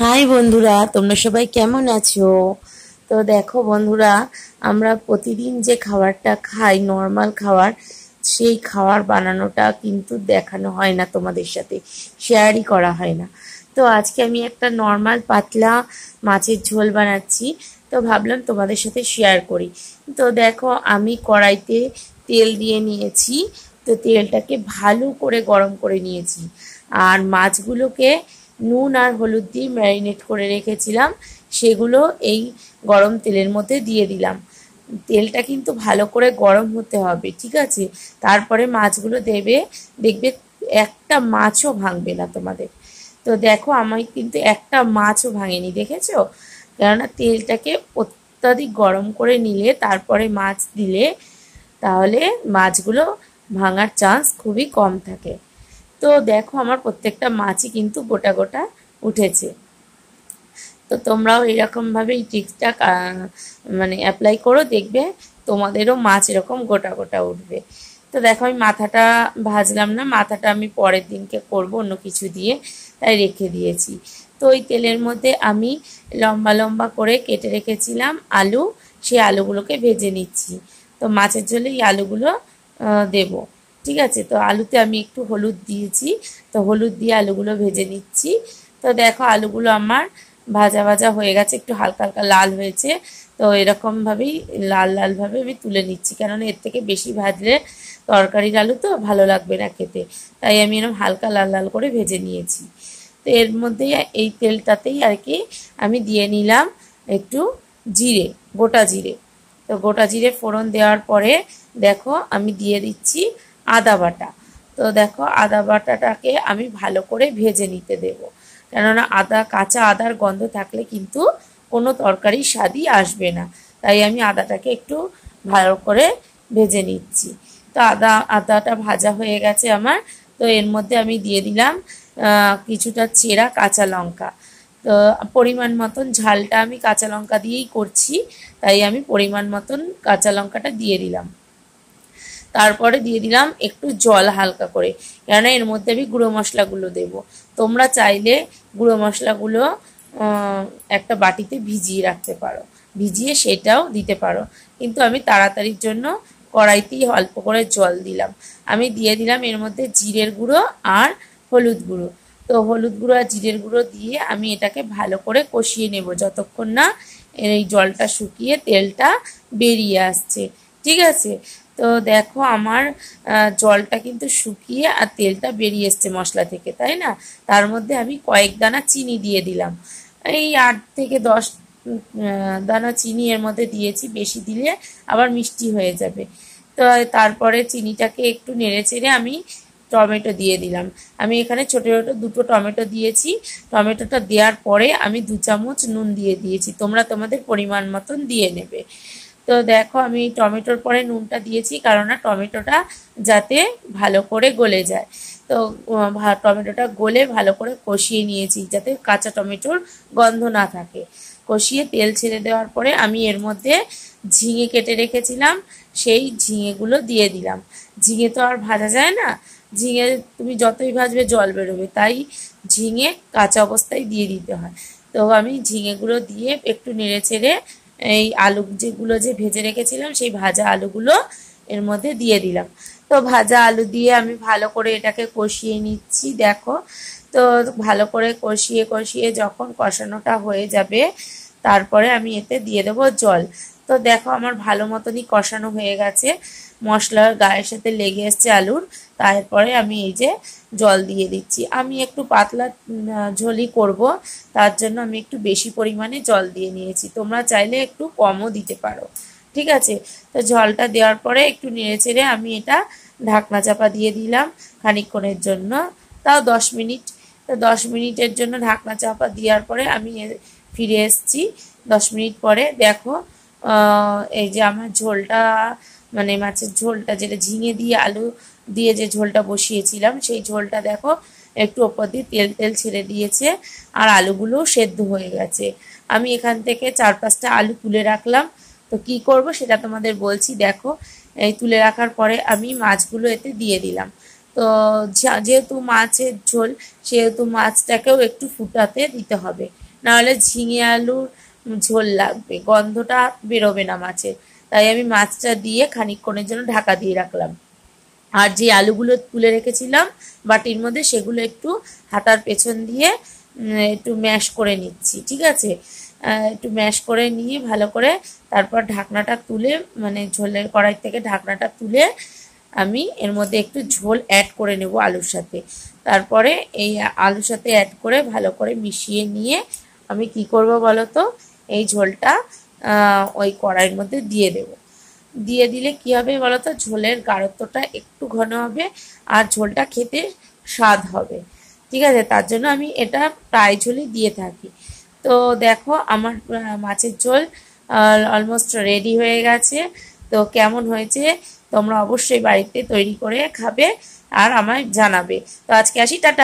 High বন্ধুরা, তোমরা সবাই কেমন আছো? তো দেখো বন্ধুরা, আমরা প্রতিদিন যে খাবারটা খাই, নর্মাল খাবার, সেই খাবার বানানোটা কিন্তু দেখানো হয় না, তোমাদের সাথে শেয়ারই করা হয় না। তো আজকে আমি একটা নর্মাল পাতলা মাছের ঝোল বানাচ্ছি। তো ভাবলাম তোমাদের সাথে শেয়ার করি। তো দেখো, আমি কড়াইতে তেল দিয়ে নিয়েছি। তো তেলটাকে ভালো করে গরম করে নিয়েছি। আর মাছগুলোকে নুন আর হলুদ দিয়ে ম্যারিনেট করে রেখেছিলাম, সেগুলো এই গরম তেলের মধ্যে দিয়ে দিলাম। তেলটা কিন্তু ভালো করে গরম হতে হবে, ঠিক আছে? তারপরে মাছগুলো দেবে, দেখবে একটা মাছও ভাঙবে না তোমাদের। তো দেখো, আমি কিন্তু একটা মাছও ভাঙেনি, দেখেছো? কেননা তেলটাকে অত্যাধিক গরম করে নিলে তারপরে মাছ দিলে, তাহলে মাছগুলো ভাঙার চান্স খুবই কম থাকে। তো দেখো, আমার প্রত্যেকটা মাছই কিন্তু গোটা গোটা উঠেছে। তো তোমরাও এরকমভাবে এই ট্রিক্সটা মানে অ্যাপ্লাই করো, দেখবে তোমাদেরও মাছ এরকম গোটা গোটা উঠবে। তো দেখো, আমি মাথাটা ভাজলাম না, মাথাটা আমি পরের দিনকে করব অন্য কিছু দিয়ে, তাই রেখে দিয়েছি। তো ওই তেলের মধ্যে আমি লম্বা লম্বা করে কেটে রেখেছিলাম আলু, সেই আলুগুলোকে ভেজে নিচ্ছি। তো মাছের ঝোলে এই আলুগুলো দেব, ঠিক আছে? তো আলুতে আমি একটু হলুদ দিয়েছি, তো হলুদ দিয়ে আলুগুলো ভেজে নিচ্ছি। তো দেখো, আলুগুলো আমার ভাজা ভাজা হয়ে গেছে, একটু হালকা হালকা লাল হয়েছে। তো এরকমভাবেই লাল লালভাবে আমি তুলে নিচ্ছি, কেননা এর থেকে বেশি ভাজলে তরকারির আলু তো ভালো লাগবে না খেতে। তাই আমি এরকম হালকা লাল লাল করে ভেজে নিয়েছি। তো এর মধ্যেই, এই তেলটাতেই আর কি, আমি দিয়ে নিলাম একটু জিরে, গোটা জিরে। তো গোটা জিরে ফোড়ন দেওয়ার পরে দেখো, আমি দিয়ে দিচ্ছি আদা বাটা। তো দেখো, আদা বাটাটাকে আমি ভালো করে ভেজে নিতে দেবো, কেননা কাঁচা আদার গন্ধ থাকলে কিন্তু কোনো তরকারির স্বাদই আসবে না। তাই আমি আদাটাকে একটু ভালো করে ভেজে নিচ্ছি। তো আদাটা ভাজা হয়ে গেছে আমার। তো এর মধ্যে আমি দিয়ে দিলাম কিছুটা চেরা কাঁচা লঙ্কা। তো পরিমাণ মতন, ঝালটা আমি কাঁচা লঙ্কা দিয়েই করছি, তাই আমি পরিমাণ মতন কাঁচা লঙ্কাটা দিয়ে দিলাম। তারপরে দিয়ে দিলাম একটু জল হালকা করে, কেননা এর মধ্যে আমি গুঁড়ো মশলাগুলো দেবো। তোমরা চাইলে গুঁড়ো মশলাগুলো একটা বাটিতে ভিজিয়ে রাখতে পারো, ভিজিয়ে সেটাও দিতে পারো। কিন্তু আমি তাড়াতাড়ির জন্য কড়াইতেই অল্প করে জল দিলাম। আমি দিয়ে দিলাম এর মধ্যে জিরের গুঁড়ো আর হলুদ গুঁড়ো। তো হলুদ গুঁড়ো আর জিরের গুঁড়ো দিয়ে আমি এটাকে ভালো করে কষিয়ে নেব, যতক্ষণ না এই জলটা শুকিয়ে তেলটা বেরিয়ে আসছে, ঠিক আছে? তো দেখো, আমার জলটা কিন্তু শুকিয়ে আর তেলটা বেরিয়ে এসছে মশলা থেকে, তাই না? তার মধ্যে আমি কয়েক দানা চিনি দিয়ে দিলাম, এই 8 থেকে 10 দানা চিনি এর মধ্যে দিয়েছি, বেশি দিলে আবার মিষ্টি হয়ে যাবে। তো তারপরে চিনিটাকে একটু নেড়ে চেড়ে আমি টমেটো দিয়ে দিলাম। আমি এখানে ছোটো ছোটো দুটো টমেটো দিয়েছি। টমেটোটা দেওয়ার পরে আমি 2 চামচ নুন দিয়ে দিয়েছি, তোমরা তোমাদের পরিমাণ মতন দিয়ে নেবে। তো দেখো, আমি টমেটোর পরে নুনটা দিয়েছি, কারণ না টমেটোটা যাতে ভালো করে গলে যায়। তো টমেটোটা গলে ভালো করে কষিয়ে নিয়েছি, যাতে কাঁচা টমেটোর গন্ধ না থাকে। কষিয়ে তেল ছেড়ে দেওয়ার পরে আমি এর মধ্যে ঝিঙে কেটে রেখেছিলাম, সেই ঝিঙেগুলো দিয়ে দিলাম। ঝিঙে তো আর ভাজা যায় না, ঝিঙে তুমি যতই ভাজবে জল বেরোবে, তাই ঝিঙে কাঁচা অবস্থায় দিয়ে দিতে হয়। তো আমি ঝিঙেগুলো দিয়ে একটু নেড়ে চেড়ে এই আলু যেগুলো যে ভেজে রেখেছিলাম, সেই ভাজা আলুগুলো এর মধ্যে দিয়ে দিলাম। তো ভাজা আলু দিয়ে আমি ভালো করে এটাকে কষিয়ে নিচ্ছি, দেখো। তো ভালো করে কষিয়ে কষিয়ে যখন কষানোটা হয়ে যাবে, তারপরে আমি এতে দিয়ে দেবো জল। তো দেখো, আমার ভালো মতনই কষানো হয়ে গেছে, মশলার গায়ের সাথে লেগে এসছে আলুর। তারপরে আমি এই যে জল দিয়ে দিচ্ছি। আমি একটু পাতলা ঝোলই করব, তার জন্য আমি একটু বেশি পরিমাণে জল দিয়ে নিয়েছি, তোমরা চাইলে একটু কমও দিতে পারো, ঠিক আছে? তো জলটা দেওয়ার পরে একটু নেড়ে চেড়ে আমি এটা ঢাকনা চাপা দিয়ে দিলাম খানিকক্ষণের জন্য, তাও 10 মিনিট। তো 10 মিনিটের জন্য ঢাকনা চাপা দেওয়ার পরে আমি ফিরে এসেছি 10 মিনিট পরে। দেখো, এই যে আমার ঝোলটা, মানে মাছের ঝোলটা, যেটা ঝিঙে দিয়ে আলু দিয়ে যে ঝোলটা বসিয়েছিলাম, সেই ঝোলটা দেখো একটু ওপর দিয়ে তেল তেল ছেড়ে দিয়েছে, আর আলুগুলোও সেদ্ধ হয়ে গেছে। আমি এখান থেকে 4-5টা আলু তুলে রাখলাম। তো কি করব সেটা তোমাদের বলছি, দেখো। এই তুলে রাখার পরে আমি মাছগুলো এতে দিয়ে দিলাম। তো যেহেতু মাছের ঝোল, সেহেতু মাছটাকেও একটু ফুটাতে দিতে হবে, নাহলে ঝিঙে আলুর ঝোল লাগবে, গন্ধটা বেরোবে না মাছের। তাই আমি মাছটা দিয়ে খানিকক্ষণের জন্য ঢাকা দিয়ে রাখলাম। আর যে আলুগুলো তুলে রেখেছিলাম বাটির মধ্যে, সেগুলো একটু হাতার পেছন দিয়ে একটু ম্যাশ করে নিচ্ছি, ঠিক আছে। একটু ম্যাশ করে নিয়ে ভালো করে তারপর ঢাকনাটা তুলে, মানে ঝোলের কড়াই থেকে ঢাকনাটা তুলে আমি এর মধ্যে একটু ঝোল অ্যাড করে নেব আলুর সাথে। তারপরে এই আলুর সাথে অ্যাড করে ভালো করে মিশিয়ে নিয়ে আমি কি করব বলো তো, এই ঝোলটা ওই কড়াইয়ের মধ্যে দিয়ে দেব। দিয়ে দিলে কি হবে বলো তো, ঝোলের গাঢ়ত্বটা একটু ঘন হবে আর ঝোলটা খেতে স্বাদ হবে, ঠিক আছে। তার জন্য আমি এটা প্রায় ঝোলই দিয়ে থাকি। তো দেখো আমার মাছের ঝোল অলমোস্ট রেডি হয়ে গেছে। তো কেমন হয়েছে তোমরা অবশ্যই বাড়িতে তৈরি করে খাবে আর আমায় জানাবে। তো আজকে আসি, টাটা।